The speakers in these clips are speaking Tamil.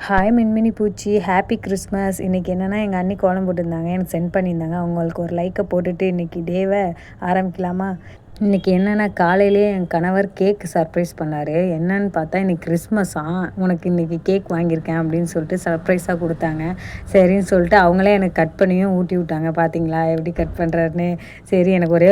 ஹாய் மின்மினி பூச்சி, ஹாப்பி கிறிஸ்மஸ். இன்றைக்கி என்னென்னா எங்கள் அண்ணி கோலம் போட்டிருந்தாங்க, எனக்கு சென்ட் பண்ணியிருந்தாங்க. அவங்களுக்கு ஒரு லைக்கை போட்டுட்டு இன்றைக்கி டேவை ஆரம்பிக்கலாமா? இன்றைக்கி என்னென்னா காலையிலேயே என் கணவர் கேக் சர்ப்ரைஸ் பண்ணார். என்னன்னு பார்த்தா இன்றைக்கி கிறிஸ்மஸாம், உனக்கு இன்றைக்கி கேக் வாங்கியிருக்கேன் அப்படின்னு சொல்லிட்டு சர்ப்ரைஸாக கொடுத்தாங்க. சரின்னு சொல்லிட்டு அவங்களே எனக்கு கட் பண்ணியும் ஊட்டி விட்டாங்க. பார்த்தீங்களா எப்படி கட் பண்ணுறாருன்னு? சரி, எனக்கு ஒரே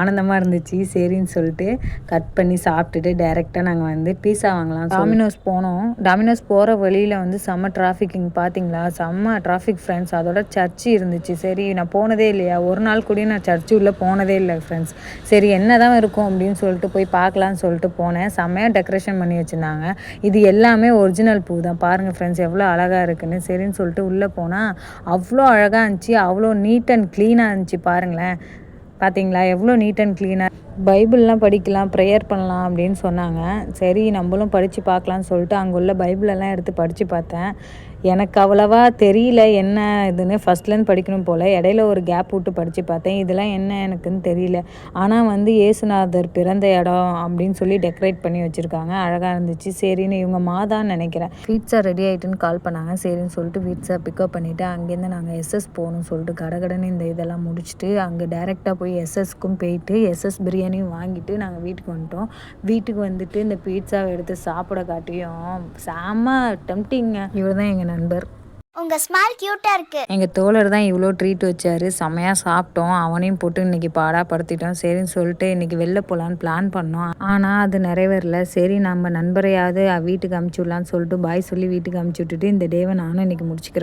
ஆனந்தமாக இருந்துச்சு. சரின்னு சொல்லிட்டு கட் பண்ணி சாப்பிட்டுட்டு டைரெக்டாக நாங்கள் வந்து பீஸா வாங்கலாம் டாமினோஸ் போனோம். டாமினோஸ் போகிற வழியில் வந்து செம்ம டிராஃபிக்கிங். பார்த்தீங்களா, செம்ம டிராஃபிக் ஃப்ரெண்ட்ஸ். அதோட சர்ச்சு இருந்துச்சு. சரி, நான் போனதே இல்லையா, ஒரு நாள் கூட நான் சர்ச்சு உள்ளே போனதே இல்லை ஃப்ரெண்ட்ஸ். சரி, என்ன தான் இருக்கும் அப்படின்னு சொல்லிட்டு போய் பார்க்கலான்னு சொல்லிட்டு போனேன். செம்மையாக டெக்கரேஷன் பண்ணி வச்சுருந்தாங்க. இது எல்லாமே ஒரிஜினல் பூ தான். பாருங்கள் ஃப்ரெண்ட்ஸ் எவ்வளோ அழகாக இருக்குன்னு. சரின்னு சொல்லிட்டு உள்ளே போனால் அவ்வளோ அழகாக இருந்துச்சு. அவ்வளோ நீட் அண்ட் க்ளீனாக இருந்துச்சு. பாருங்களேன், பார்த்தீங்களா எவ்வளோ நீட் அண்ட் க்ளீனாக. பைபிள்லாம் படிக்கலாம், ப்ரேயர் பண்ணலாம் அப்படின்னு சொன்னாங்க. சரி, நம்மளும் படித்து பார்க்கலான்னு சொல்லிட்டு அங்கே உள்ள பைபிளெல்லாம் எடுத்து படித்து பார்த்தேன். எனக்கு அவ்வளவா தெரியல என்ன இதுன்னு. ஃபஸ்ட்லேருந்து படிக்கணும் போல். இடையில ஒரு கேப் விட்டு படித்து பார்த்தேன். இதெல்லாம் என்ன எனக்குன்னு தெரியல. ஆனால் வந்து இயேசுநாதர் பிறந்த இடம் அப்படின்னு சொல்லி டெக்கரேட் பண்ணி வச்சுருக்காங்க. அழகாக இருந்துச்சு. சரின்னு இவங்க மாதான்னு நினைக்கிறேன். பீட்சா ரெடி ஆகிட்டுன்னு கால் பண்ணாங்க. சரின்னு சொல்லிட்டு பீட்சா பிக்கப் பண்ணிவிட்டு அங்கேருந்து நாங்கள் எஸ்எஸ் போகணும்னு சொல்லிட்டு கடகடன்னு இந்த இதெல்லாம் முடிச்சுட்டு அங்கே டைரெக்டாக போய் எஸ்எஸ்க்கும் போயிட்டு எஸ்எஸ் பிரியாணியும் வாங்கிட்டு நாங்கள் வீட்டுக்கு வந்துட்டோம். வீட்டுக்கு வந்துட்டு இந்த பீட்சாவை எடுத்து சாப்பிட காட்டியும் செம்ம டெம்ப்டிங்க. இவர் தான் எங்கள் நண்பர். உங்க ஸ்மைல் கியூட்டா இருக்கு. எங்க தோழர் தான் இவ்வளோ ட்ரீட் வச்சாரு. செம்மையாக சாப்பிட்டோம். அவனையும் போட்டு இன்னைக்கு பாடாப்படுத்திட்டோம். சரின்னு சொல்லிட்டு இன்னைக்கு வெளில போகலான்னு பிளான் பண்ணோம். ஆனால் அது நிறைவேறல. சரி, நம்ம நண்பரையாவது வீட்டுக்கு அமுச்சு விடலான்னு சொல்லிட்டு பாய் சொல்லி வீட்டுக்கு அமுச்சு விட்டுட்டு இந்த டேவை நானும் இன்னைக்கு முடிச்சுக்கிறேன்.